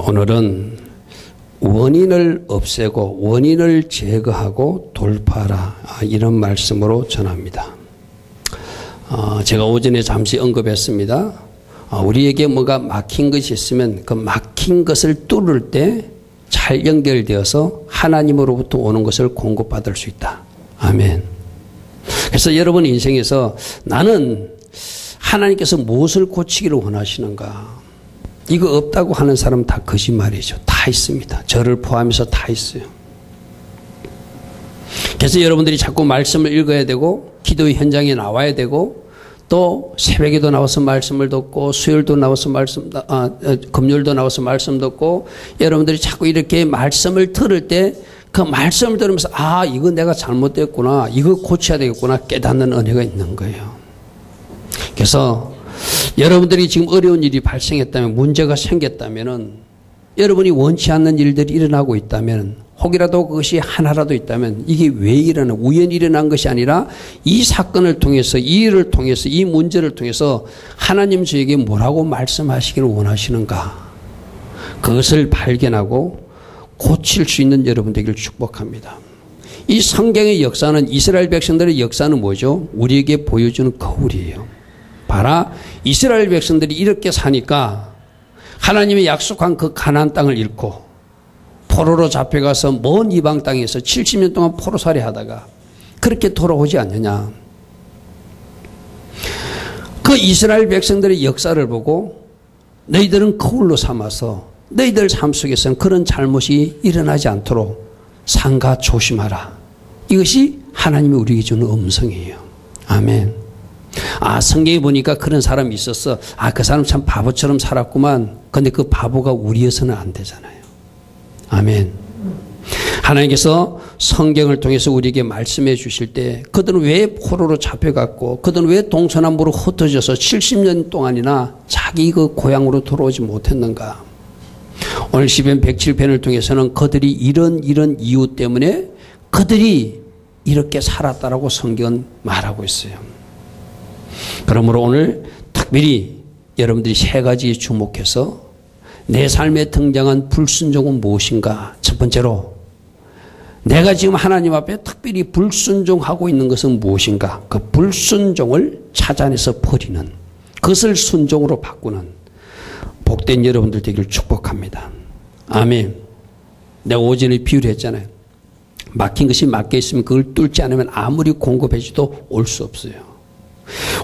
오늘은 원인을 없애고 원인을 제거하고 돌파하라, 이런 말씀으로 전합니다. 제가 오전에 잠시 언급했습니다. 우리에게 뭐가 막힌 것이 있으면 그 막힌 것을 뚫을 때 잘 연결되어서 하나님으로부터 오는 것을 공급받을 수 있다. 아멘. 그래서 여러분 인생에서 나는 하나님께서 무엇을 고치기를 원하시는가, 이거 없다고 하는 사람은 다 거짓말이죠. 다 있습니다. 저를 포함해서 다 있어요. 그래서 여러분들이 자꾸 말씀을 읽어야 되고 기도의 현장에 나와야 되고 또 새벽에도 나와서 말씀을 듣고 수요일도 나와서 금요일도 나와서 말씀 듣고 여러분들이 자꾸 이렇게 말씀을 들을 때 그 말씀을 들으면서 이거 내가 잘못됐구나, 이거 고쳐야 되겠구나 깨닫는 은혜가 있는 거예요. 그래서 여러분들이 지금 어려운 일이 발생했다면, 문제가 생겼다면, 여러분이 원치 않는 일들이 일어나고 있다면, 혹이라도 그것이 하나라도 있다면 이게 왜 일어나, 우연히 일어난 것이 아니라 이 사건을 통해서, 이 일을 통해서, 이 문제를 통해서 하나님 저에게 뭐라고 말씀하시기를 원하시는가, 그것을 발견하고 고칠 수 있는 여러분 되기를 축복합니다. 이 성경의 역사는, 이스라엘 백성들의 역사는 뭐죠? 우리에게 보여주는 거울이에요. 봐라, 이스라엘 백성들이 이렇게 사니까 하나님이 약속한 그 가나안 땅을 잃고 포로로 잡혀가서 먼 이방 땅에서 70년 동안 포로살이 하다가 그렇게 돌아오지 않느냐. 그 이스라엘 백성들의 역사를 보고 너희들은 거울로 삼아서 너희들 삶 속에서는 그런 잘못이 일어나지 않도록 삼가 조심하라. 이것이 하나님이 우리에게 주는 음성이에요. 아멘. 성경에 보니까 그런 사람이 있었어. 그 사람 참 바보처럼 살았구만. 근데 그 바보가 우리여서는 안 되잖아요. 아멘. 하나님께서 성경을 통해서 우리에게 말씀해 주실 때 그들은 왜 포로로 잡혀갔고 그들은 왜 동서남북으로 흩어져서 70년 동안이나 자기 그 고향으로 돌아오지 못했는가. 오늘 시편 107편을 통해서는 그들이 이런 이유 때문에 그들이 이렇게 살았다라고 성경은 말하고 있어요. 그러므로 오늘 특별히 여러분들이 세 가지에 주목해서 내 삶에 등장한 불순종은 무엇인가. 첫 번째로 내가 지금 하나님 앞에 특별히 불순종하고 있는 것은 무엇인가. 그 불순종을 찾아내서 버리는, 그것을 순종으로 바꾸는 복된 여러분들 되기를 축복합니다. 아멘. 내가 오전에 비유를 했잖아요. 막힌 것이 막혀 있으면 그걸 뚫지 않으면 아무리 공급해줘도 올 수 없어요.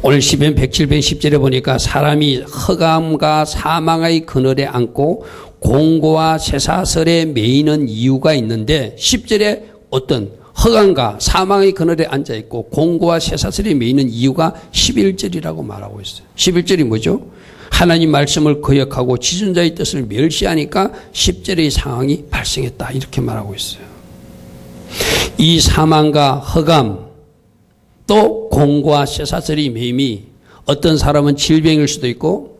오늘 시편 107편 10절에 보니까 사람이 흑암과 사망의 그늘에 앉고 공고와 쇠사슬에 매이는 이유가 있는데 10절에 어떤 흑암과 사망의 그늘에 앉아있고 공고와 쇠사슬에 매이는 이유가 11절이라고 말하고 있어요. 11절이 뭐죠? 하나님 말씀을 거역하고 지존자의 뜻을 멸시하니까 10절의 상황이 발생했다, 이렇게 말하고 있어요. 이 사망과 흑암 또 공고와 쇠사슬의 매임이 어떤 사람은 질병일 수도 있고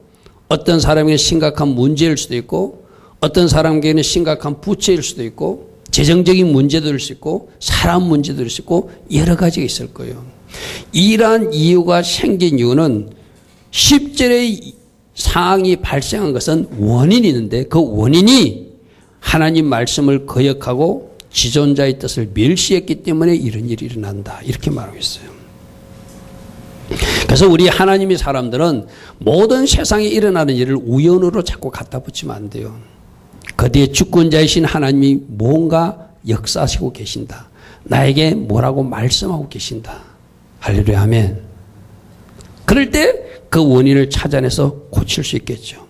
어떤 사람에게는 심각한 문제일 수도 있고 어떤 사람에게는 심각한 부채일 수도 있고 재정적인 문제도 일 수 있고 사람 문제도 일 수 있고 여러 가지가 있을 거예요. 이러한 이유가 생긴 이유는 10절의 상황이 발생한 것은 원인이 있는데 그 원인이 하나님 말씀을 거역하고 지존자의 뜻을 멸시했기 때문에 이런 일이 일어난다, 이렇게 말하고 있어요. 그래서 우리 하나님의 사람들은 모든 세상에 일어나는 일을 우연으로 자꾸 갖다 붙이면 안 돼요. 거기에 주권자이신 하나님이 뭔가 역사하시고 계신다. 나에게 뭐라고 말씀하고 계신다. 할렐루야, 아멘. 그럴 때 그 원인을 찾아내서 고칠 수 있겠죠.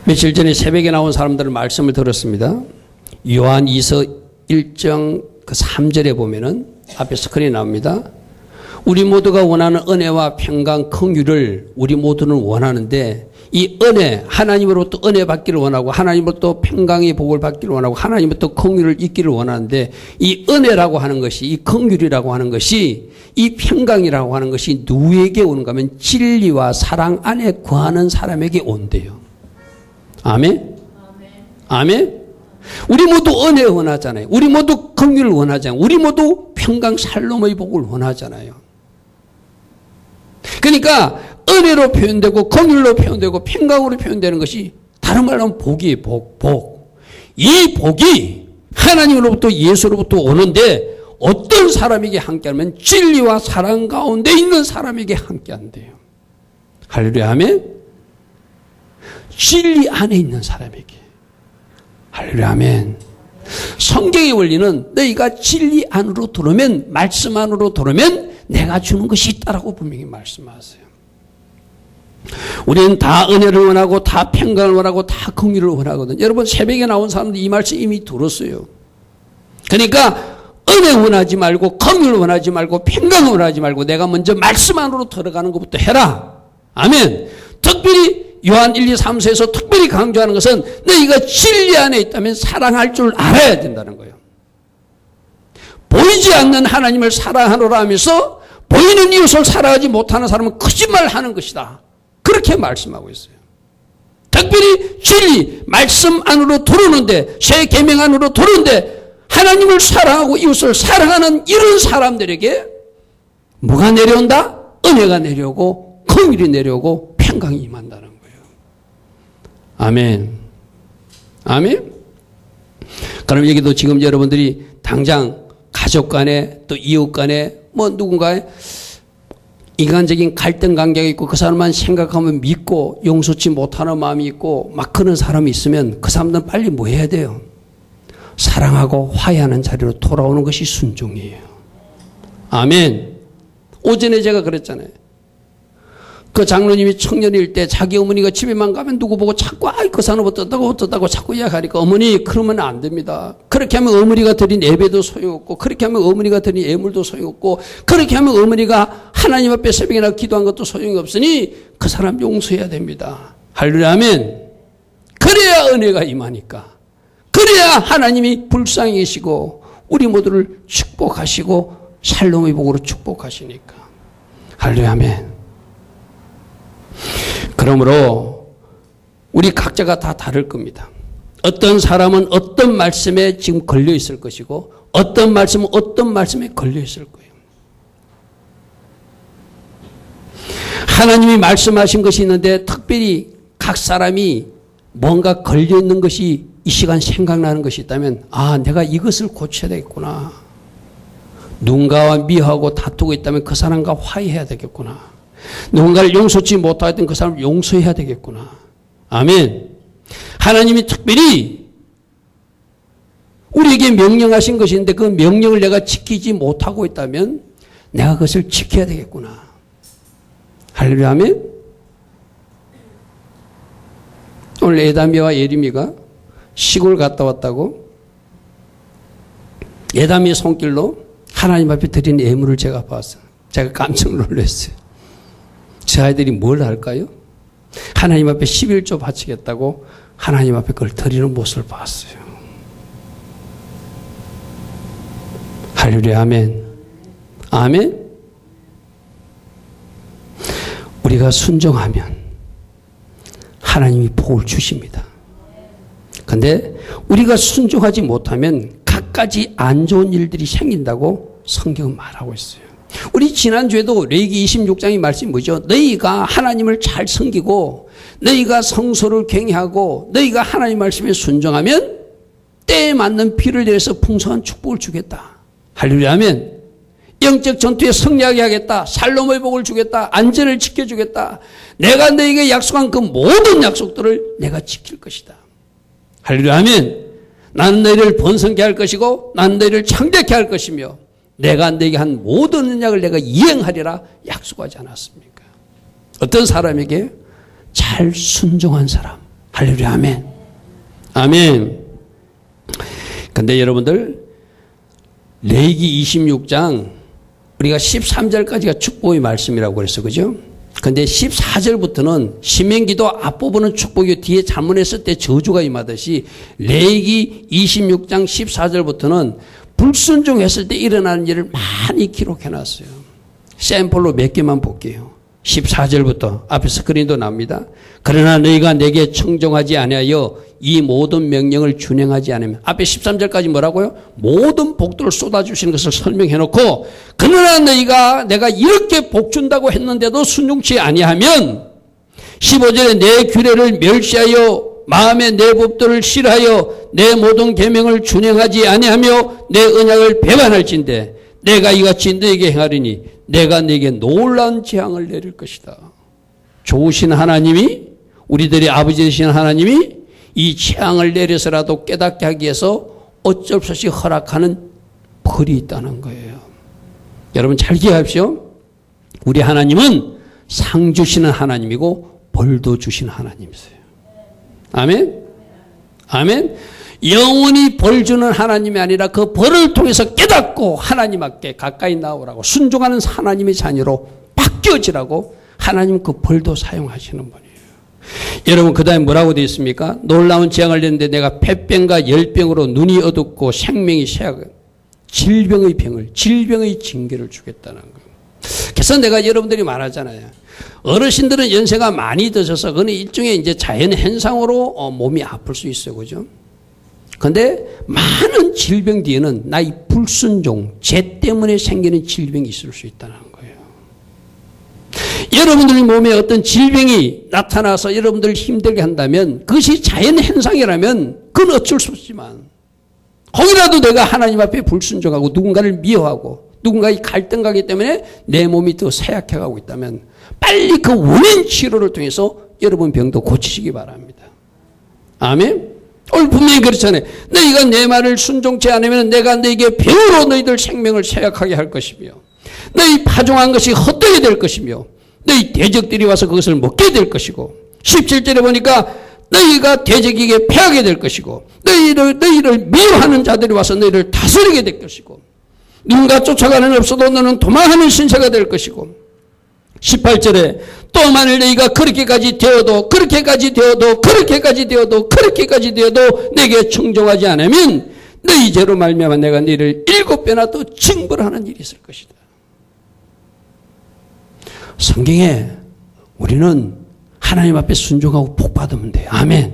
며칠 전에 새벽에 나온 사람들은 말씀을 들었습니다. 요한 2서 1장 3절에 보면은 앞에 스크린에 나옵니다. 우리 모두가 원하는 은혜와 평강, 긍휼을 우리 모두는 원하는데 이 은혜, 하나님으로부터 은혜 받기를 원하고 하나님으로부터 평강의 복을 받기를 원하고 하나님으로부터 긍휼을 잊기를 원하는데 이 은혜라고 하는 것이, 이 긍휼이라고 하는 것이, 이 평강이라고 하는 것이 누구에게 오는가 하면 진리와 사랑 안에 거하는 사람에게 온대요. 아멘? 아멘? 우리 모두 은혜 원하잖아요. 우리 모두 긍휼을 원하잖아요. 우리 모두 평강 샬롬의 복을 원하잖아요. 그러니까 은혜로 표현되고 긍휼로 표현되고 평강으로 표현되는 것이 다른 말로 하면 복이에요. 복. 이 복이 하나님으로부터 예수로부터 오는데 어떤 사람에게 함께하면 진리와 사랑 가운데 있는 사람에게 함께한대요. 할렐루야 아멘. 진리 안에 있는 사람에게. 할렐루야 아멘. 성경의 원리는 너희가 진리 안으로 들어오면, 말씀 안으로 들어오면 내가 주는 것이 있다라고 분명히 말씀하세요. 우리는 다 은혜를 원하고 다 평강을 원하고 다 긍휼을 원하거든요. 여러분 새벽에 나온 사람들 이 말씀 이미 들었어요. 그러니까 은혜 원하지 말고 긍휼 원하지 말고 평강 원하지 말고 내가 먼저 말씀 안으로 들어가는 것부터 해라. 아멘. 특별히 요한 1, 2, 3서에서 특별히 강조하는 것은 너희가 진리 안에 있다면 사랑할 줄 알아야 된다는 거예요. 보이지 않는 하나님을 사랑하노라 하면서 보이는 이웃을 사랑하지 못하는 사람은 거짓말하는 것이다. 그렇게 말씀하고 있어요. 특별히 진리, 말씀 안으로 들어오는데, 새 계명 안으로 들어오는데 하나님을 사랑하고 이웃을 사랑하는 이런 사람들에게 뭐가 내려온다? 은혜가 내려오고 긍휼이 내려오고 평강이 임한다는 거예요. 아멘. 아멘. 그럼 여기도 지금 여러분들이 당장 가족 간에 또 이웃 간에 뭐 누군가의 인간적인 갈등 관계가 있고 그 사람만 생각하면 믿고 용서치 못하는 마음이 있고 막 그런 사람이 있으면 그 사람들은 빨리 뭐 해야 돼요? 사랑하고 화해하는 자리로 돌아오는 것이 순종이에요. 아멘. 오전에 제가 그랬잖아요. 그 장로님이 청년일 때 자기 어머니가 집에만 가면 누구 보고 자꾸 그 사람 어떻다고 자꾸 이야기하니까 어머니 그러면 안 됩니다. 그렇게 하면 어머니가 드린 예배도 소용없고 그렇게 하면 어머니가 드린 예물도 소용없고 그렇게 하면 어머니가 하나님 앞에 새벽이나 기도한 것도 소용이 없으니 그 사람 용서해야 됩니다. 할렐루야 아멘. 그래야 은혜가 임하니까. 그래야 하나님이 불쌍히 계시고 우리 모두를 축복하시고 샬롬의 복으로 축복하시니까. 할렐루야 아멘. 그러므로 우리 각자가 다 다를 겁니다. 어떤 사람은 어떤 말씀에 지금 걸려 있을 것이고 어떤 말씀은 어떤 말씀에 걸려 있을 거예요. 하나님이 말씀하신 것이 있는데 특별히 각 사람이 뭔가 걸려 있는 것이 이 시간 생각나는 것이 있다면 아 내가 이것을 고쳐야 되겠구나. 누군가와 미워하고 다투고 있다면 그 사람과 화해해야 되겠구나. 누군가를 용서치 못하였던 그 사람을 용서해야 되겠구나. 아멘. 하나님이 특별히 우리에게 명령하신 것이 있는데 그 명령을 내가 지키지 못하고 있다면 내가 그것을 지켜야 되겠구나. 할렐루야 아멘. 오늘 에다미와 예림이가 시골 갔다 왔다고 에다미의 손길로 하나님 앞에 드린 예물을 제가 봤어요. 제가 깜짝 놀랐어요. 제 아이들이 뭘 할까요? 하나님 앞에 11조 바치겠다고 하나님 앞에 그걸 드리는 모습을 봤어요. 할렐루야 아멘. 아멘. 우리가 순종하면 하나님이 복을 주십니다. 그런데 우리가 순종하지 못하면 갖가지 안 좋은 일들이 생긴다고 성경은 말하고 있어요. 우리 지난주에도 레위기 26장의 말씀이 뭐죠? 너희가 하나님을 잘 섬기고 너희가 성소를 경외하고 너희가 하나님 말씀에 순종하면 때에 맞는 비를 내려서 풍성한 축복을 주겠다. 할렐루야 아멘. 영적 전투에 승리하게 하겠다. 샬롬의 복을 주겠다. 안전을 지켜주겠다. 내가 너희에게 약속한 그 모든 약속들을 내가 지킬 것이다. 할렐루야 아멘. 나는 너희를 번성케 할 것이고 나는 너희를 창대케 할 것이며 내가 너에게 한 모든 언약을 내가 이행하리라 약속하지 않았습니까? 어떤 사람에게? 잘 순종한 사람. 할렐루야 아멘. 아멘. 근데 여러분들 레위기 26장 우리가 13절까지가 축복의 말씀이라고 그랬어. 그죠? 근데 14절부터는 신명기도 앞부분은 축복이고 뒤에 잘못했을 때 저주가 임하듯이 레위기 26장 14절부터는 불순종했을 때 일어나는 일을 많이 기록해놨어요. 샘플로 몇 개만 볼게요. 14절부터 앞에 스크린도 납니다. 그러나 너희가 내게 청종하지 아니하여 이 모든 명령을 준행하지 않으면 앞에 13절까지 뭐라고요? 모든 복들을 쏟아주시는 것을 설명해 놓고 그러나 너희가 내가 이렇게 복 준다고 했는데도 순종치 아니하면 15절에 내 규례를 멸시하여 마음에 내 법도를 싫어하여 내 모든 계명을 준행하지 아니하며 내 언약을 배반할진대 내가 이같이 너에게 행하리니 내가 네게 놀라운 재앙을 내릴 것이다. 좋으신 하나님이 우리들의 아버지 되신 하나님이 이 재앙을 내려서라도 깨닫게 하기 위해서 어쩔 수 없이 허락하는 벌이 있다는 거예요. 여러분 잘 기억하십시오. 우리 하나님은 상 주시는 하나님이고 벌도 주시는 하나님이세요. 아멘? 아멘? 영원히 벌 주는 하나님이 아니라 그 벌을 통해서 깨닫고 하나님 앞에 가까이 나오라고 순종하는 하나님의 자녀로 바뀌어지라고 하나님 그 벌도 사용하시는 분이에요. 여러분 그 다음에 뭐라고 되어 있습니까? 놀라운 재앙을 냈는데 내가 폐병과 열병으로 눈이 어둡고 생명이 쇠하고 질병의 병을 질병의 징계를 주겠다는 거예요. 그래서 내가 여러분들이 말하잖아요. 어르신들은 연세가 많이 드셔서 그건 일종의 이제 자연 현상으로 몸이 아플 수 있어요. 그죠? 근데 많은 질병 뒤에는 나의 불순종, 죄 때문에 생기는 질병이 있을 수 있다는 거예요. 여러분들 몸에 어떤 질병이 나타나서 여러분들을 힘들게 한다면 그것이 자연 현상이라면 그건 어쩔 수 없지만 혹이라도 내가 하나님 앞에 불순종하고 누군가를 미워하고 누군가의 갈등가기 때문에 내 몸이 더 쇠약해가고 있다면 빨리 그 원인 치료를 통해서 여러분 병도 고치시기 바랍니다. 아멘? 오늘 분명히 그렇잖아요. 너희가 내 말을 순종치 않으면 내가 너희에게 병으로 너희들 생명을 쇠약하게 할 것이며 너희 파종한 것이 헛되게 될 것이며 너희 대적들이 와서 그것을 먹게 될 것이고 17절에 보니까 너희가 대적에게 패하게 될 것이고 너희를 미워하는 자들이 와서 너희를 다스리게 될 것이고 누군가 쫓아가는 없어도 너는 도망하는 신세가 될 것이고 18절에 또 만일 너희가 그렇게까지 되어도 내게 청종하지 않으면 너희 죄로 말미암아 내가 너희를 7배나 더 징벌하는 일이 있을 것이다. 성경에 우리는 하나님 앞에 순종하고 복 받으면 돼요. 아멘.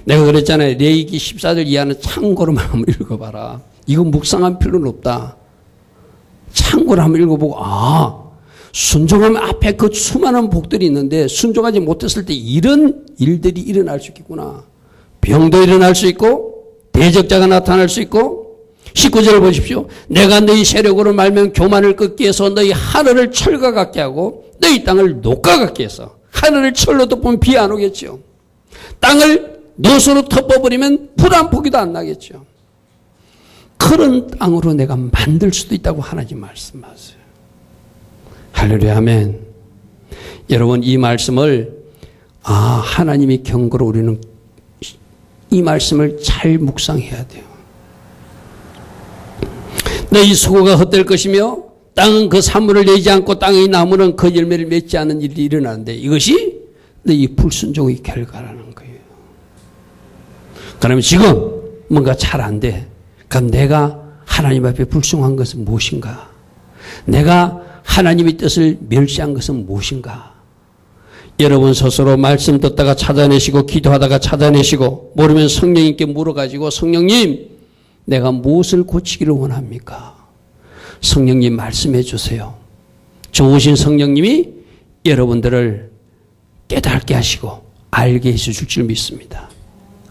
내가 그랬잖아요. 레위기 14절 이하는 참고로만 한번 읽어봐라. 이거 묵상할 필요는 없다. 참고로 한번 읽어보고 순종하면 앞에 그 수많은 복들이 있는데 순종하지 못했을 때 이런 일들이 일어날 수 있겠구나. 병도 일어날 수 있고 대적자가 나타날 수 있고 19절을 보십시오. 내가 너희 세력으로 말면 교만을 끊기 위해서 너희 하늘을 철과 같게 하고 너희 땅을 녹과 같게 해서 하늘을 철로 덮으면 비 안 오겠죠. 땅을 노수로 덮어버리면 불 한 포기도 안 나겠죠. 그런 땅으로 내가 만들 수도 있다고 하나님 말씀하세요. 할렐루야 아멘. 여러분 이 말씀을 하나님의 경고로 우리는 이 말씀을 잘 묵상해야 돼요. 너희 수고가 헛될 것이며 땅은 그 산물을 내지 않고 땅의 나무는 그 열매를 맺지 않는 일이 일어나는데 이것이 너희 불순종의 결과라는 거예요. 그러면 지금 뭔가 잘 안 돼. 그럼 내가 하나님 앞에 불순종한 것은 무엇인가? 내가 하나님의 뜻을 멸시한 것은 무엇인가? 여러분 스스로 말씀 듣다가 찾아내시고 기도하다가 찾아내시고 모르면 성령님께 물어가지고 성령님 내가 무엇을 고치기를 원합니까? 성령님 말씀해 주세요. 좋으신 성령님이 여러분들을 깨닫게 하시고 알게 해주실 줄 믿습니다.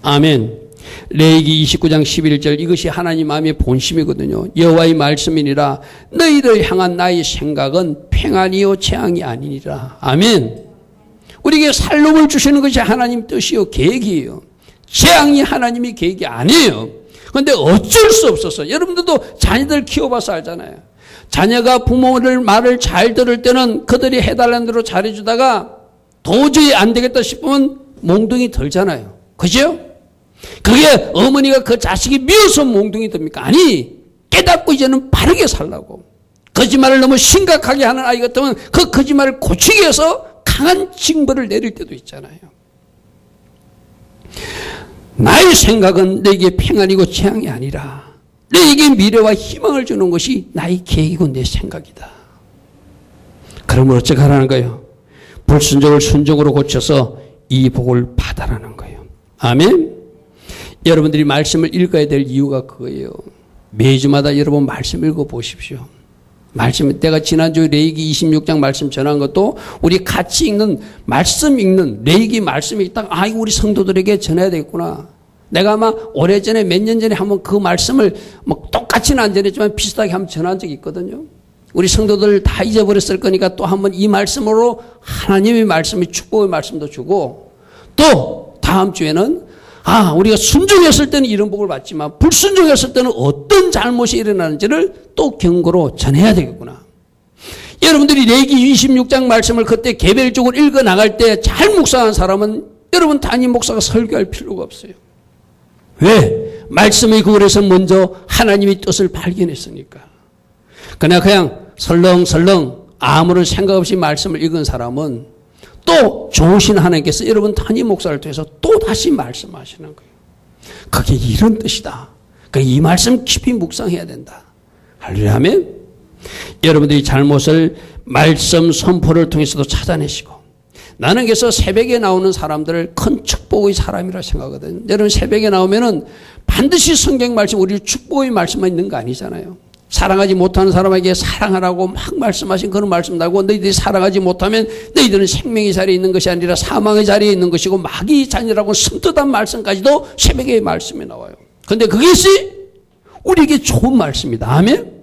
아멘. 레위기 29장 11절 이것이 하나님 마음의 본심이거든요. 여호와의 말씀이니라 너희를 향한 나의 생각은 평안이요 재앙이 아니니라. 아멘. 우리에게 살림을 주시는 것이 하나님 뜻이요 계획이에요. 재앙이 하나님의 계획이 아니에요. 그런데 어쩔 수 없어서 여러분들도 자녀들 키워봐서 알잖아요. 자녀가 부모를 말을 잘 들을 때는 그들이 해달라는 대로 잘해주다가 도저히 안 되겠다 싶으면 몽둥이 들잖아요. 그죠? 그게 어머니가 그 자식이 미워서 몽둥이 듭니까? 아니 깨닫고 이제는 바르게 살라고. 거짓말을 너무 심각하게 하는 아이 같으면 그 거짓말을 고치기 위해서 강한 징벌을 내릴 때도 있잖아요. 나의 생각은 너에게 평안이고 재앙이 아니라 너에게 미래와 희망을 주는 것이 나의 계획이고 내 생각이다. 그러면 어떻게 하라는 거예요? 불순종을 순종으로 고쳐서 이 복을 받아라는 거예요. 아멘. 여러분들이 말씀을 읽어야 될 이유가 그거예요. 매주마다 여러분 말씀 읽어보십시오. 말씀, 내가 지난주 레위기 26장 말씀 전한 것도 우리 같이 읽는, 말씀 읽는 레위기 말씀이 있다가, 아, 이거 우리 성도들에게 전해야 되겠구나. 내가 아마 오래전에 몇 년 전에 한번 그 말씀을 뭐 똑같이는 안 전했지만 비슷하게 한번 전한 적이 있거든요. 우리 성도들 다 잊어버렸을 거니까 또 한번 이 말씀으로 하나님의 말씀이 축복의 말씀도 주고, 또 다음 주에는 아, 우리가 순종했을 때는 이런 복을 받지만 불순종했을 때는 어떤 잘못이 일어나는지를 또 경고로 전해야 되겠구나. 여러분들이 레위기 26장 말씀을 그때 개별적으로 읽어 나갈 때 잘 묵상한 사람은 여러분 담임 목사가 설교할 필요가 없어요. 왜? 말씀의 그물에서 먼저 하나님의 뜻을 발견했으니까. 그냥 설렁설렁 아무런 생각 없이 말씀을 읽은 사람은 또 좋으신 하나님께서 여러분 담임 목사를 통해서 또 다시 말씀하시는 거예요. 그게 이런 뜻이다. 이 말씀 깊이 묵상해야 된다. 할렐루야 아멘. 여러분들이 잘못을 말씀 선포를 통해서도 찾아내시고, 나는 그래서 새벽에 나오는 사람들을 큰 축복의 사람이라 생각하거든요. 여러분 새벽에 나오면은 반드시 성경 말씀, 우리 축복의 말씀만 있는 거 아니잖아요. 사랑하지 못하는 사람에게 사랑하라고 막 말씀하신 그런 말씀 나고, 너희들이 사랑하지 못하면 너희들은 생명의 자리에 있는 것이 아니라 사망의 자리에 있는 것이고 마귀의 자녀라고 섬뜩한 말씀까지도 새벽에 말씀에 나와요. 그런데 그것이 우리에게 좋은 말씀이다. 아멘.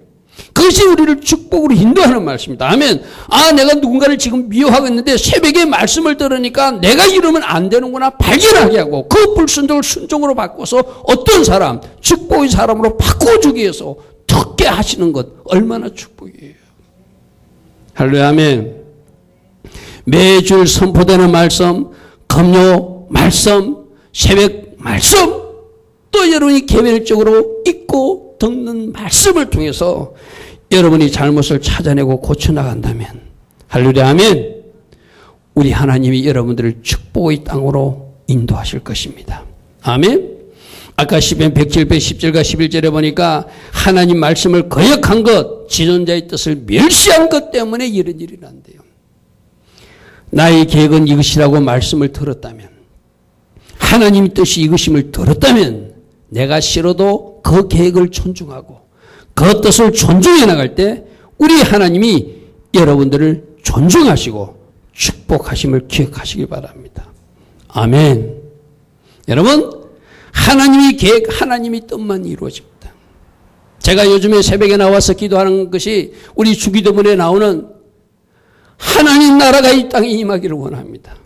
그것이 우리를 축복으로 인도하는 말씀이다. 아멘. 아, 내가 누군가를 지금 미워하고 있는데 새벽에 말씀을 들으니까 내가 이러면 안 되는구나 발견하게 하고, 그 불순종을 순종으로 바꿔서 어떤 사람, 축복의 사람으로 바꿔주기 위해서 듣게 하시는 것 얼마나 축복이에요. 할렐루야 아멘. 매주 선포되는 말씀, 금요 말씀, 새벽 말씀, 또 여러분이 개별적으로 읽고 듣는 말씀을 통해서 여러분이 잘못을 찾아내고 고쳐나간다면, 할렐루야 아멘, 우리 하나님이 여러분들을 축복의 땅으로 인도하실 것입니다. 아멘. 아까 시편 107편 10절과 11절에 보니까 하나님 말씀을 거역한 것, 지존자의 뜻을 멸시한 것 때문에 이런 일이 난대요. 나의 계획은 이것이라고 말씀을 들었다면, 하나님의 뜻이 이것임을 들었다면, 내가 싫어도 그 계획을 존중하고 그 뜻을 존중해 나갈 때 우리 하나님이 여러분들을 존중하시고 축복하심을 기억하시기 바랍니다. 아멘. 여러분, 하나님의 계획, 하나님의 뜻만 이루어집니다. 제가 요즘에 새벽에 나와서 기도하는 것이 우리 주기도문에 나오는 하나님 나라가 이 땅에 임하기를 원합니다.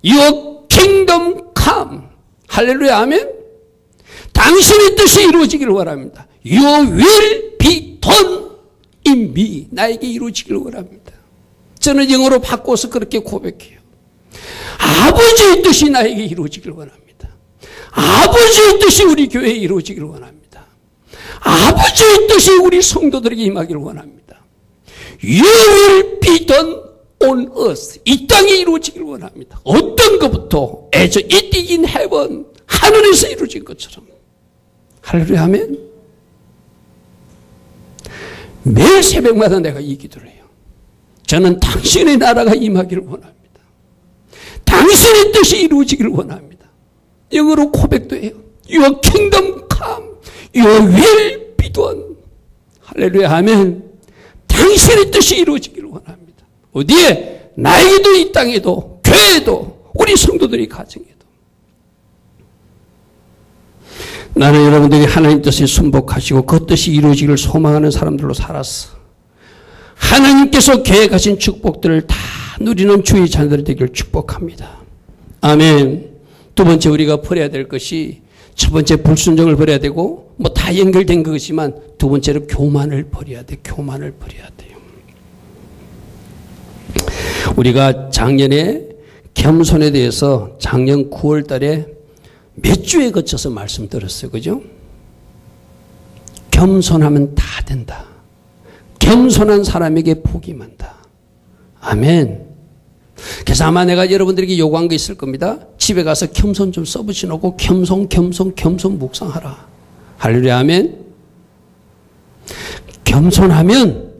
Your kingdom come. 할렐루야 아멘. 당신의 뜻이 이루어지기를 원합니다. Your will be done in me. 나에게 이루어지기를 원합니다. 저는 영어로 바꿔서 그렇게 고백해요. 아버지의 뜻이 나에게 이루어지기를 원합니다. 아버지의 뜻이 우리 교회에 이루어지기를 원합니다. 아버지의 뜻이 우리 성도들에게 임하기를 원합니다. You will be done on earth. 이 땅에 이루어지기를 원합니다. 어떤 것부터 as it is in heaven. 하늘에서 이루어진 것처럼. 할렐루야 아멘. 매일 새벽마다 내가 이 기도를 해요. 저는 당신의 나라가 임하기를 원합니다. 당신의 뜻이 이루어지기를 원합니다. 영어로 고백도 해요. Your kingdom come. Your will be done. 할렐루야 아멘. 당신의 뜻이 이루어지기를 원합니다. 어디에? 나에게도, 이 땅에도, 교회에도, 우리 성도들이 가정에도. 나는 여러분들이 하나님 뜻에 순복하시고 그 뜻이 이루어지기를 소망하는 사람들로 살았어. 하나님께서 계획하신 축복들을 다 누리는 주의 자녀들이 되기를 축복합니다. 아멘. 두 번째 우리가 버려야 될 것이, 첫 번째 불순종을 버려야 되고 뭐 다 연결된 것이지만 두 번째로 교만을 버려야 돼. 교만을 버려야 돼요. 우리가 작년에 겸손에 대해서 작년 9월 달에 몇 주에 거쳐서 말씀드렸어요. 그죠? 겸손하면 다 된다. 겸손한 사람에게 복이 많다. 아멘. 그래서 아마 내가 여러분들에게 요구한 게 있을 겁니다. 집에 가서 겸손 좀 써붙여놓고 겸손 묵상하라. 할렐루야 아멘. 겸손하면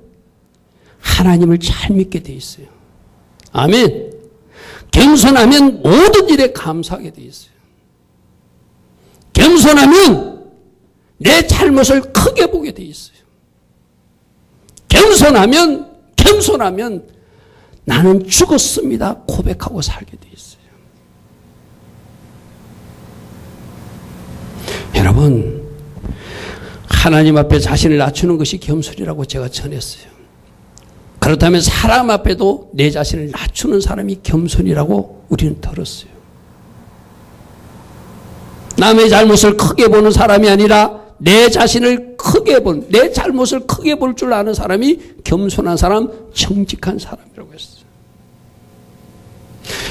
하나님을 잘 믿게 돼 있어요. 아멘. 겸손하면 모든 일에 감사하게 돼 있어요. 겸손하면 내 잘못을 크게 보게 돼 있어요. 겸손하면 나는 죽었습니다 고백하고 살게 돼 있어요. 여러분, 하나님 앞에 자신을 낮추는 것이 겸손이라고 제가 전했어요. 그렇다면 사람 앞에도 내 자신을 낮추는 사람이 겸손이라고 우리는 들었어요. 남의 잘못을 크게 보는 사람이 아니라 내 자신을 크게 본, 내 잘못을 크게 볼 줄 아는 사람이 겸손한 사람, 정직한 사람이라고 했어요.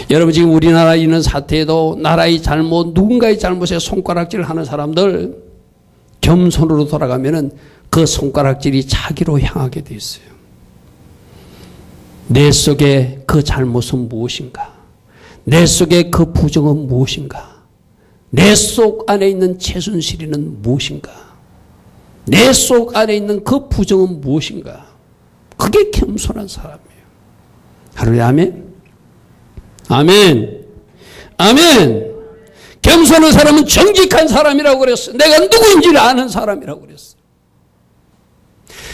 여러분, 지금 우리나라에 있는 사태에도 나라의 잘못, 누군가의 잘못에 손가락질을 하는 사람들, 겸손으로 돌아가면은 그 손가락질이 자기로 향하게 돼 있어요. 내 속에 그 잘못은 무엇인가? 내 속에 그 부정은 무엇인가? 내 속 안에 있는 최순실이는 무엇인가? 내 속 안에 있는 그 부정은 무엇인가? 그게 겸손한 사람이에요. 하루에 아멘? 아멘. 아멘. 겸손한 사람은 정직한 사람이라고 그랬어요. 내가 누구인지를 아는 사람이라고 그랬어요.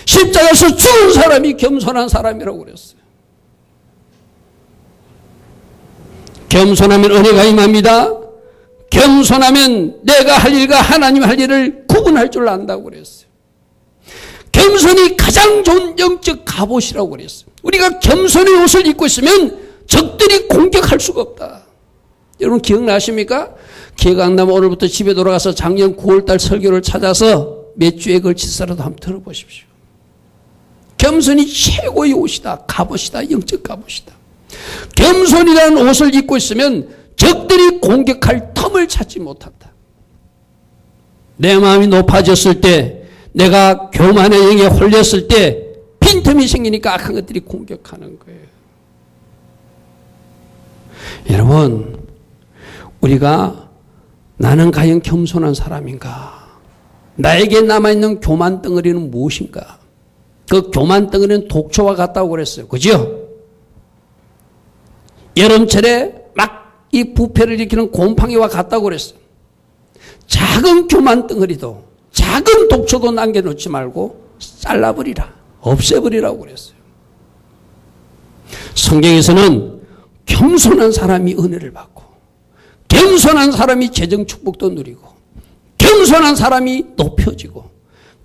십자가에서 죽은 사람이 겸손한 사람이라고 그랬어요. 겸손하면 은혜가 임합니다. 겸손하면 내가 할 일과 하나님 할 일을 구분할 줄 안다고 그랬어요. 겸손이 가장 좋은 영적 갑옷이라고 그랬어요. 우리가 겸손의 옷을 입고 있으면 적들이 공격할 수가 없다. 여러분 기억나십니까? 기억 안 나면 오늘부터 집에 돌아가서 작년 9월달 설교를 찾아서 몇 주에 걸치서라도 한번 들어보십시오. 겸손이 최고의 옷이다. 갑옷이다. 영적 갑옷이다. 겸손이라는 옷을 입고 있으면 적들이 공격할 틈을 찾지 못한다. 내 마음이 높아졌을 때, 내가 교만의 영에 홀렸을 때 빈틈이 생기니까 악한 것들이 공격하는 거예요. 여러분, 우리가 나는 과연 겸손한 사람인가? 나에게 남아있는 교만 덩어리는 무엇인가? 그 교만 덩어리는 독초와 같다고 그랬어요. 그죠? 여름철에 막 이 부패를 일으키는 곰팡이와 같다고 그랬어요. 작은 교만 덩어리도, 작은 독초도 남겨놓지 말고 잘라버리라. 없애버리라고 그랬어요. 성경에서는 겸손한 사람이 은혜를 받고, 겸손한 사람이 재정 축복도 누리고, 겸손한 사람이 높여지고,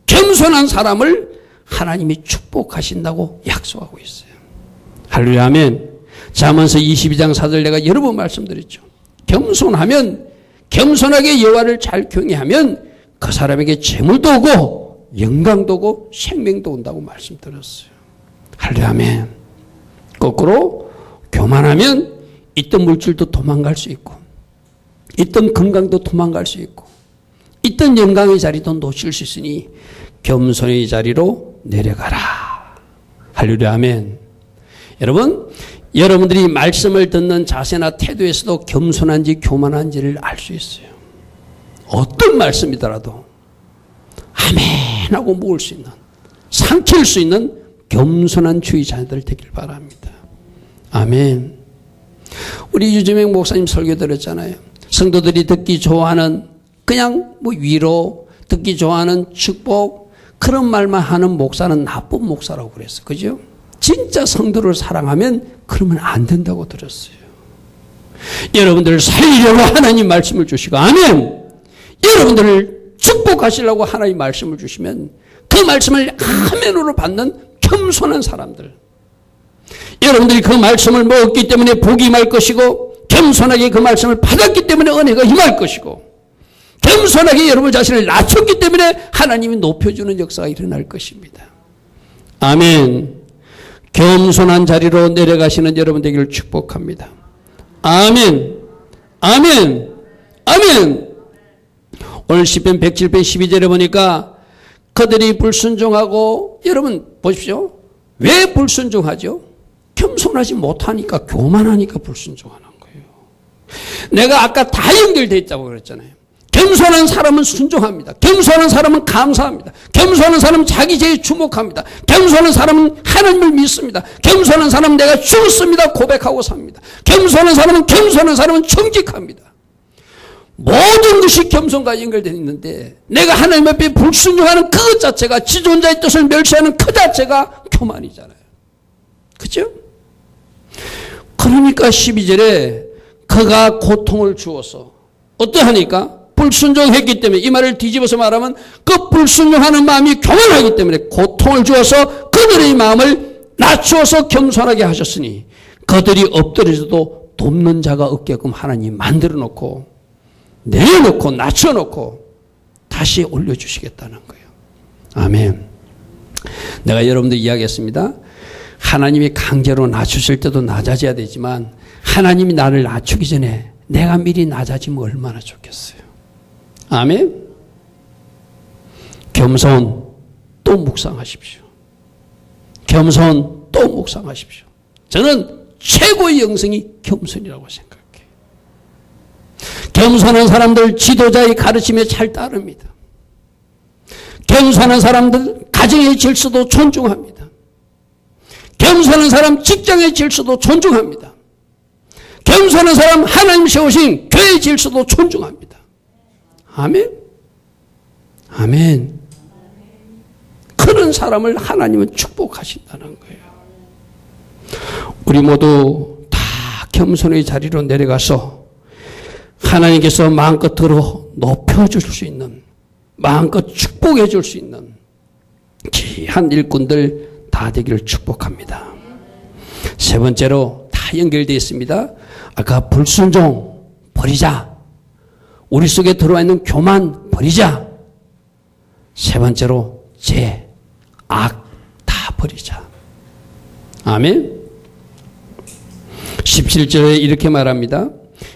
겸손한 사람을 하나님이 축복하신다고 약속하고 있어요. 할렐루야 아멘. 잠언서 22장 4절 내가 여러 번 말씀드렸죠. 겸손하면, 겸손하게 여호와를 잘 경외하면 그 사람에게 재물도 오고 영광도 오고 생명도 온다고 말씀드렸어요. 할렐루야 아멘. 거꾸로 교만하면 있던 물질도 도망갈 수 있고, 있던 건강도 도망갈 수 있고, 있던 영광의 자리도 놓칠 수 있으니 겸손의 자리로 내려가라. 할렐루야 아멘. 여러분, 여러분들이 말씀을 듣는 자세나 태도에서도 겸손한지 교만한지를 알 수 있어요. 어떤 말씀이더라도 아멘 하고 묵을 수 있는, 삼킬 수 있는 겸손한 주의 자녀들 되길 바랍니다. 아멘. 우리 유재명 목사님 설교 들었잖아요. 성도들이 듣기 좋아하는 그냥 뭐 위로, 듣기 좋아하는 축복, 그런 말만 하는 목사는 나쁜 목사라고 그랬어요. 그죠? 진짜 성도를 사랑하면 그러면 안 된다고 들었어요. 여러분들을 살리려고 하나님 말씀을 주시고, 아멘. 여러분들을 축복하시려고 하나님 말씀을 주시면 그 말씀을 아멘으로 받는 겸손한 사람들. 여러분들이 그 말씀을 먹었기 때문에 복이 임할 것이고, 겸손하게 그 말씀을 받았기 때문에 은혜가 임할 것이고, 겸손하게 여러분 자신을 낮췄기 때문에 하나님이 높여주는 역사가 일어날 것입니다. 아멘. 겸손한 자리로 내려가시는 여러분 되기를 축복합니다. 아멘. 아멘. 아멘. 오늘 시편 107편 12절에 보니까 그들이 불순종하고, 여러분 보십시오. 왜 불순종하죠? 겸손하지 못하니까, 교만하니까 불순종하는 거예요. 내가 아까 다 연결되어 있다고 그랬잖아요. 겸손한 사람은 순종합니다. 겸손한 사람은 감사합니다. 겸손한 사람은 자기 죄에 주목합니다. 겸손한 사람은 하나님을 믿습니다. 겸손한 사람은 내가 죽었습니다 고백하고 삽니다. 겸손한 사람은 정직합니다. 모든 것이 겸손과 연결되어 있는데 내가 하나님 앞에 불순종하는 그것 자체가 지존자의 뜻을 멸시하는 그 자체가 교만이잖아요. 그죠? 그러니까 12절에 그가 고통을 주어서 어떠하니까? 불순종했기 때문에, 이 말을 뒤집어서 말하면 그 불순종하는 마음이 교만하기 때문에 고통을 주어서 그들의 마음을 낮추어서 겸손하게 하셨으니 그들이 엎드려져도 돕는 자가 없게끔 하나님 만들어 놓고 내려놓고 낮춰놓고 다시 올려주시겠다는 거예요. 아멘. 내가 여러분들 이야기했습니다. 하나님이 강제로 낮추실 때도 낮아져야 되지만 하나님이 나를 낮추기 전에 내가 미리 낮아지면 얼마나 좋겠어요. 아멘. 겸손 또 묵상하십시오. 겸손 또 묵상하십시오. 저는 최고의 영성이 겸손이라고 생각해요. 겸손한 사람들 지도자의 가르침에 잘 따릅니다. 겸손한 사람들 가정의 질서도 존중합니다. 겸손한 사람 직장의 질서도 존중합니다. 겸손한 사람 하나님 세우신 교회의 질서도 존중합니다. 아멘. 아멘. 그런 사람을 하나님은 축복하신다는 거예요. 우리 모두 다 겸손의 자리로 내려가서 하나님께서 마음껏 들어 높여줄 수 있는, 마음껏 축복해 줄 수 있는 귀한 일꾼들 다 되기를 축복합니다. 세 번째로 다 연결되어 있습니다. 아까 불순종 버리자. 우리 속에 들어와 있는 교만 버리자. 세 번째로 죄, 악 다 버리자. 아멘. 17절에 이렇게 말합니다.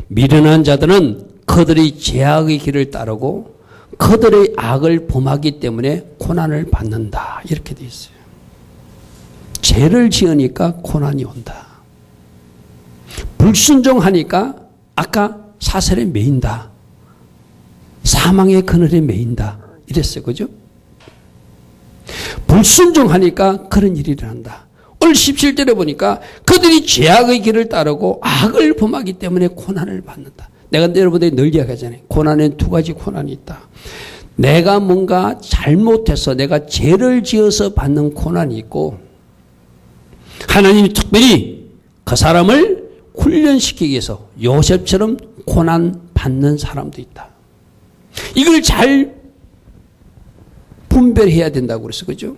미련한 자들은 그들의 죄악의 길을 따르고 그들의 악을 범하기 때문에 고난을 받는다. 이렇게 되어 있어요. 죄를 지으니까 고난이 온다. 불순종하니까 아까 사슬에 매인다. 사망의 그늘에 매인다. 이랬어요. 그죠? 불순종하니까 그런 일이 일어난다. 오늘 17절에 보니까 그들이 죄악의 길을 따르고 악을 범하기 때문에 고난을 받는다. 내가 여러분들이 늘 이야기하잖아요. 고난에는 두 가지 고난이 있다. 내가 뭔가 잘못해서 내가 죄를 지어서 받는 고난이 있고 하나님이 특별히 그 사람을 훈련시키기 위해서 요셉처럼 고난 받는 사람도 있다. 이걸 잘 분별해야 된다고 그랬어. 그죠?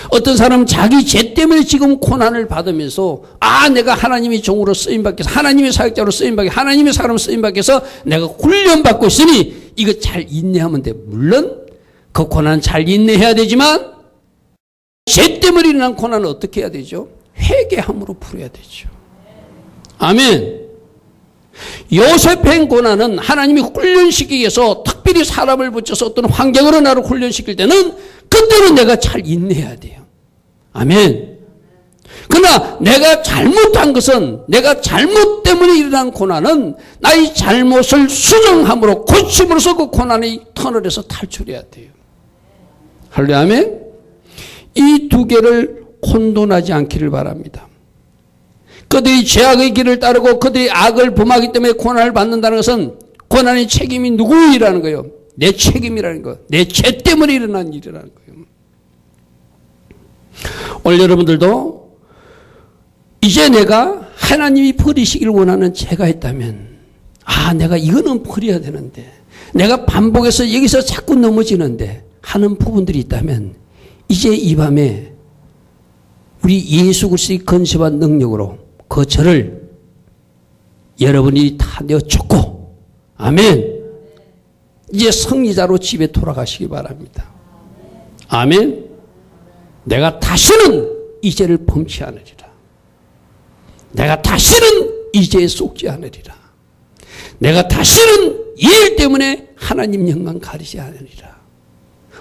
어떤 사람은 자기 죄 때문에 지금 고난을 받으면서 내가 하나님의 종으로 쓰임받겠어. 하나님의 사역자로 쓰임받겠어. 하나님의 사람으로 쓰임받겠어. 내가 훈련받고 있으니 이거 잘 인내하면 돼. 물론 그 고난 잘 인내해야 되지만 죄 때문에 일어난 고난은 어떻게 해야 되죠? 회개함으로 풀어야 되죠. 아멘. 요셉의 고난은 하나님이 훈련시키기 위해서 특별히 사람을 붙여서 어떤 환경으로 나를 훈련시킬 때는 그때는 내가 잘 인내해야 돼요. 아멘. 그러나 내가 잘못한 것은 내가 잘못 때문에 일어난 고난은 나의 잘못을 수정함으로 고침으로써 그 고난의 터널에서 탈출해야 돼요. 할렐루야. 아멘. 이 두 개를 혼돈하지 않기를 바랍니다. 그들이 죄악의 길을 따르고 그들이 악을 범하기 때문에 고난을 받는다는 것은 고난의 책임이 누구이라는 거예요. 내 책임이라는 거예요. 내 죄 때문에 일어난 일이라는 거예요. 오늘 여러분들도 이제 내가 하나님이 버리시길 원하는 죄가 있다면 내가 이거는 버려야 되는데 내가 반복해서 여기서 자꾸 넘어지는데 하는 부분들이 있다면 이제 이 밤에 우리 예수 그리스도의 건세와 능력으로 그 죄를 여러분이 다 내어줬고 아멘. 이제 승리자로 집에 돌아가시기 바랍니다. 아멘. 내가 다시는 이 죄를 범치 않으리라. 내가 다시는 이 죄에 속지 않으리라. 내가 다시는 이 일 때문에 하나님 영광 가리지 않으리라.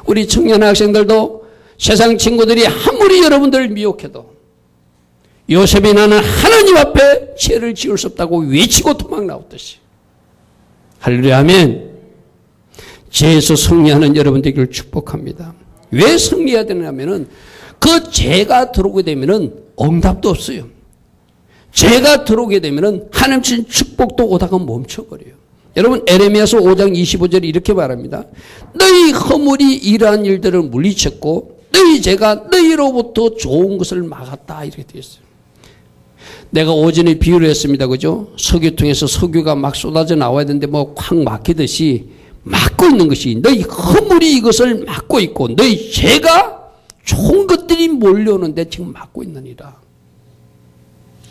우리 청년 학생들도 세상 친구들이 아무리 여러분들을 미혹해도 요셉이 나는 하나님 앞에 죄를 지을 수 없다고 외치고 도망 나왔듯이 할렐루야. 아멘. 죄에서 승리하는 여러분들에게 축복합니다. 왜 승리해야 되냐면은 그 죄가 들어오게 되면은 응답도 없어요. 죄가 들어오게 되면은 하나님 주신 축복도 오다가 멈춰버려요. 여러분 에레미야서 5장 25절에 이렇게 말합니다. 너희 허물이 이러한 일들을 물리쳤고 너희 죄가 너희로부터 좋은 것을 막았다 이렇게 되어 있어요. 내가 오전에 비유를 했습니다. 그죠? 석유통에서 석유가 막 쏟아져 나와야 되는데 뭐 콱 막히듯이 막고 있는 것이 너희 허물이 이것을 막고 있고 너희 죄가 좋은 것들이 몰려오는데 지금 막고 있느니라.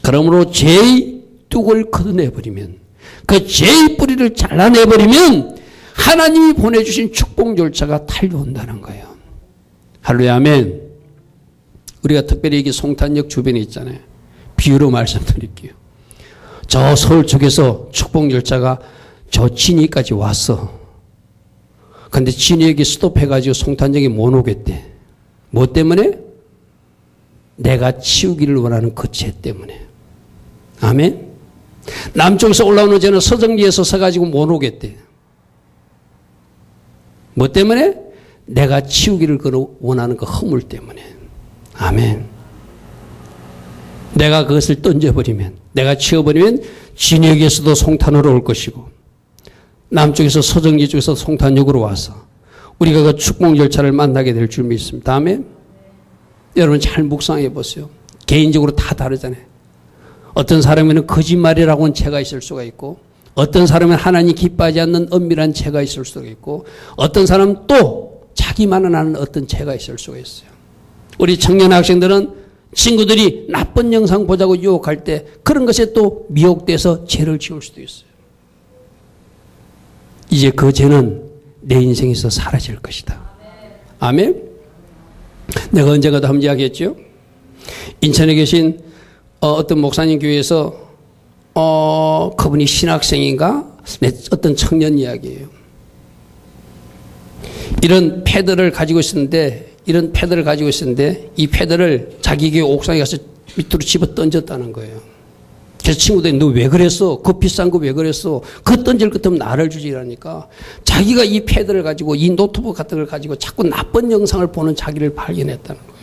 그러므로 죄의 뚝을 걷어내버리면 그 죄의 뿌리를 잘라내버리면 하나님이 보내주신 축복 열차가 달려온다는 거예요. 할렐루야 아멘. 우리가 특별히 여기 송탄역 주변에 있잖아요. 비유로 말씀드릴게요. 저 서울 쪽에서 축복 열차가 저 진이까지 왔어. 근데 진이역이 스톱해가지고 송탄역이 못 오겠대. 뭐 때문에? 내가 치우기를 원하는 그 죄 때문에. 아멘. 남쪽에서 올라오는 죄는 서정리에서 서가지고 못 오겠대. 뭐 때문에? 내가 치우기를 원하는 그 허물 때문에. 아멘. 내가 그것을 던져버리면, 내가 치워버리면 진역에서도 송탄으로 올 것이고 남쪽에서 서정리 쪽에서 송탄역으로 와서 우리가 그 축복 열차를 만나게 될 줄 믿습니다. 아멘. 여러분 잘 묵상해 보세요. 개인적으로 다 다르잖아요. 어떤 사람에는 거짓말이라고는 죄가 있을 수가 있고 어떤 사람은 하나님 기뻐하지 않는 엄밀한 죄가 있을 수가 있고 어떤 사람은 또 자기만은 아는 어떤 죄가 있을 수가 있어요. 우리 청년 학생들은 친구들이 나쁜 영상 보자고 유혹할 때 그런 것에 또 미혹돼서 죄를 지을 수도 있어요. 이제 그 죄는 내 인생에서 사라질 것이다. 아멘. 내가 언제 가도 한번 이야기했죠. 인천에 계신 어떤 목사님 교회에서 그분이 신학생인가 어떤 청년 이야기예요. 이런 패드를 가지고 있었는데 이 패드를 자기 교회 옥상에 가서 밑으로 집어 던졌다는 거예요. 그래서 친구들이 너 왜 그랬어? 그 비싼 거 왜 그랬어? 그 던질 것 같으면 나를 주지 이러니까 자기가 이 패드를 가지고 이 노트북 같은 걸 가지고 자꾸 나쁜 영상을 보는 자기를 발견했다는 거예요.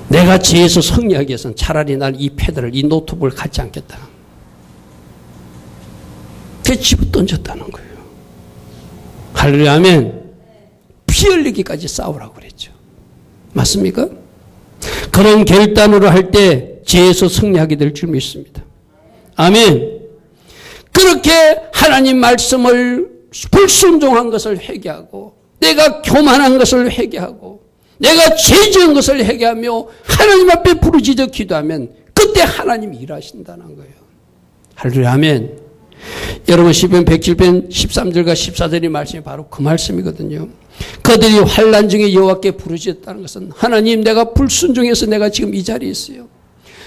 내가 죄에서 승리하기 위해서는 차라리 난 이 패드를 이 노트북을 갖지 않겠다. 그래서 집어 던졌다는 거예요. 할렐루야 아멘. 피 흘리기까지 싸우라고 그랬죠. 맞습니까? 그런 결단으로 할 때 죄에서 승리하게 될 줄 믿습니다. 아멘. 그렇게 하나님 말씀을 불순종한 것을 회개하고 내가 교만한 것을 회개하고 내가 죄 지은 것을 회개하며 하나님 앞에 부르짖어 기도하면 그때 하나님이 일하신다는 거예요. 할렐루야 아멘. 여러분 시편 107편 13절과 14절의 말씀이 바로 그 말씀이거든요. 그들이 환난 중에 여호와께 부르짖었다는 것은 하나님 내가 불순종해서 내가 지금 이 자리에 있어요.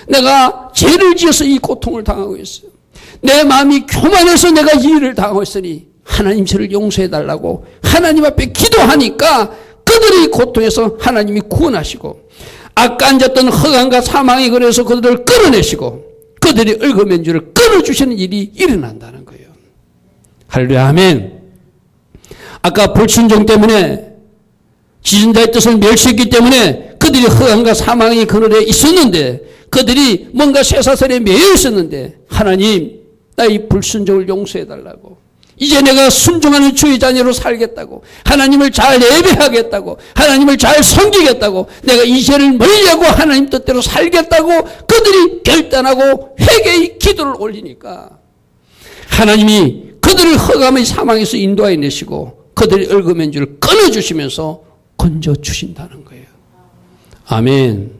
내가 죄를 지어서 이 고통을 당하고 있어요. 내 마음이 교만해서 내가 이 일을 당하고 있으니 하나님 저를 용서해달라고 하나님 앞에 기도하니까 그들의 고통에서 하나님이 구원하시고 아까 앉았던 허강과 사망이 그래서 그들을 끌어내시고 그들이 얽어맨 줄을 끊어주시는 일이 일어난다는 거예요. 할렐루야 아멘. 아까 불순종 때문에 지존자의 뜻을 멸시했기 때문에 그들이 허강과 사망의 그늘에 있었는데 그들이 뭔가 쇠사슬에 매여 있었는데 하나님 나의 불순종을 용서해달라고 이제 내가 순종하는 주의 자녀로 살겠다고 하나님을 잘 예배하겠다고 하나님을 잘 섬기겠다고 내가 이 죄를 멀리하고 하나님 뜻대로 살겠다고 그들이 결단하고 회개의 기도를 올리니까 하나님이 그들을 허감의 사망에서 인도하여 내시고 그들이 얽어맨 줄을 끊어주시면서 건져주신다는 거예요. 아멘.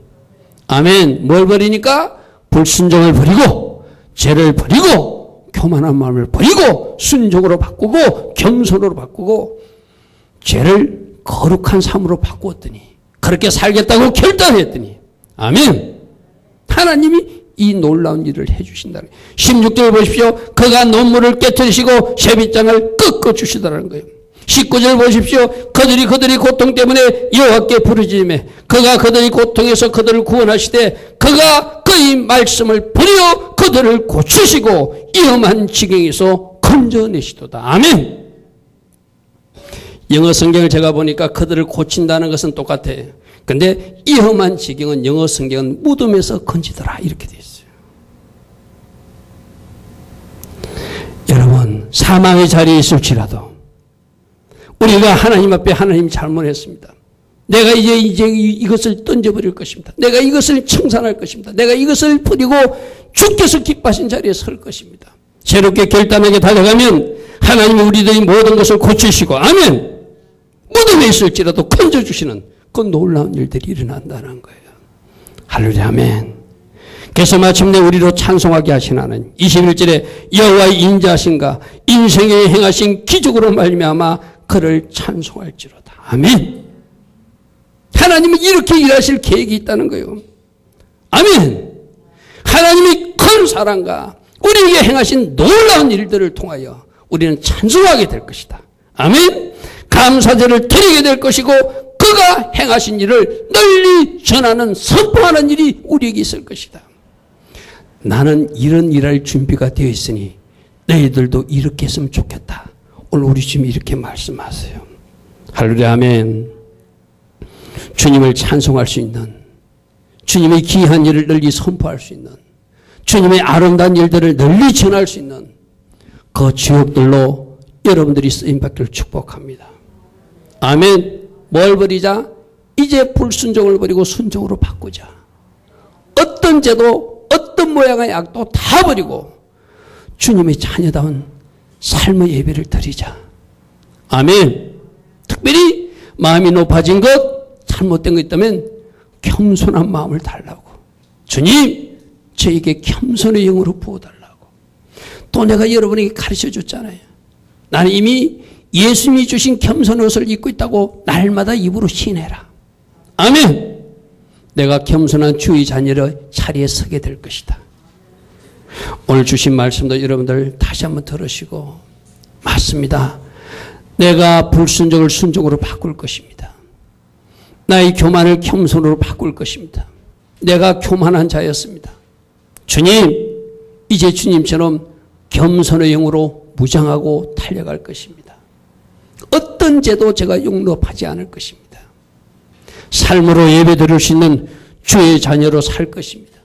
아멘. 뭘 버리니까? 불순종을 버리고 죄를 버리고 교만한 마음을 버리고 순종으로 바꾸고 겸손으로 바꾸고 죄를 거룩한 삶으로 바꾸었더니 그렇게 살겠다고 결단했더니 아멘. 하나님이 이 놀라운 일을 해주신다는 거예요. 16절 보십시오. 그가 논물을 깨뜨리시고 쇠빗장을 꺾어주시더라는 거예요. 19절 보십시오. 그들이 고통 때문에 여호와께 부르짖으매 그가 그들의 고통에서 그들을 구원하시되 그가 그의 말씀을 버려 그들을 고치시고 위험한 지경에서 건져내시도다. 아멘. 영어 성경을 제가 보니까 그들을 고친다는 것은 똑같아요. 근데 위험한 지경은 영어 성경은 무덤에서 건지더라 이렇게 되어 있어요. 여러분 사망의 자리에 있을지라도 우리가 하나님 앞에 하나님 잘못했습니다. 내가 이제 이것을 던져버릴 것입니다. 내가 이것을 청산할 것입니다. 내가 이것을 버리고 주께서 기뻐하신 자리에 설 것입니다. 새롭게 결단하게 달려가면 하나님이 우리들의 모든 것을 고치시고 아멘. 무덤에 있을지라도 건져주시는 그 놀라운 일들이 일어난다는 거예요. 할렐루야 아멘. 그래서 마침내 우리로 찬송하게 하신 하나님 21절에 여호와의 인자하신가 인생에 행하신 기적으로 말미암아 그를 찬송할지로다. 아멘. 하나님은 이렇게 일하실 계획이 있다는 거예요. 아멘. 하나님이 큰 사랑과 우리에게 행하신 놀라운 일들을 통하여 우리는 찬송하게 될 것이다. 아멘. 감사제를 드리게 될 것이고 그가 행하신 일을 널리 전하는 선포하는 일이 우리에게 있을 것이다. 나는 이런 일할 준비가 되어 있으니 너희들도 이렇게 했으면 좋겠다. 오늘 우리 주님이 이렇게 말씀하세요. 할렐루야 아멘. 주님을 찬송할 수 있는, 주님의 귀한 일을 널리 선포할 수 있는, 주님의 아름다운 일들을 널리 전할 수 있는 그 주역들로 여러분들이 쓰임받기를 축복합니다. 아멘. 뭘 버리자? 이제 불순종을 버리고 순종으로 바꾸자. 어떤 죄도 어떤 모양의 악도 다 버리고 주님의 자녀다운 삶의 예배를 드리자. 아멘. 특별히 마음이 높아진 것, 잘못된 것 있다면 겸손한 마음을 달라고. 주님, 저에게 겸손의 영으로 부어달라고. 또 내가 여러분에게 가르쳐 줬잖아요. 나는 이미 예수님이 주신 겸손의 옷을 입고 있다고 날마다 입으로 시인해라. 아멘. 내가 겸손한 주의 자녀의 자리에 서게 될 것이다. 오늘 주신 말씀도 여러분들 다시 한번 들으시고 맞습니다. 내가 불순종을 순종으로 바꿀 것입니다. 나의 교만을 겸손으로 바꿀 것입니다. 내가 교만한 자였습니다. 주님, 이제 주님처럼 겸손의 영으로 무장하고 달려갈 것입니다. 어떤 죄도 제가 용납하지 않을 것입니다. 삶으로 예배드릴 수 있는 주의 자녀로 살 것입니다.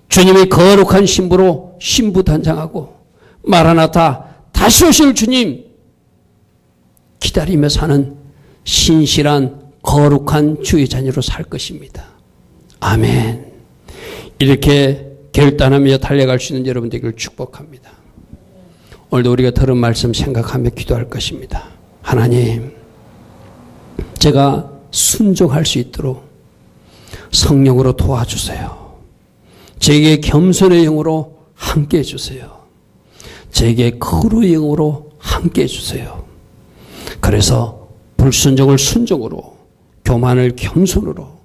주님의 거룩한 신부로 신부단장하고 마라나타 다시 오실 주님 기다리며 사는 신실한 거룩한 주의 자녀로 살 것입니다. 아멘. 이렇게 결단하며 달려갈 수 있는 여러분 되기를 축복합니다. 오늘도 우리가 들은 말씀 생각하며 기도할 것입니다. 하나님, 제가 순종할 수 있도록 성령으로 도와주세요. 제게 겸손의 영으로 함께 해주세요. 제게 거룩의 영으로 함께 해주세요. 그래서 불순종을 순종으로, 교만을 겸손으로,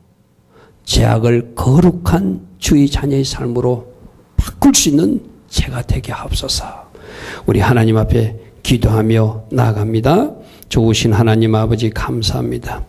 죄악을 거룩한 주의 자녀의 삶으로 바꿀 수 있는 제가 되게 하옵소서. 우리 하나님 앞에 기도하며 나아갑니다. 좋으신 하나님 아버지 감사합니다.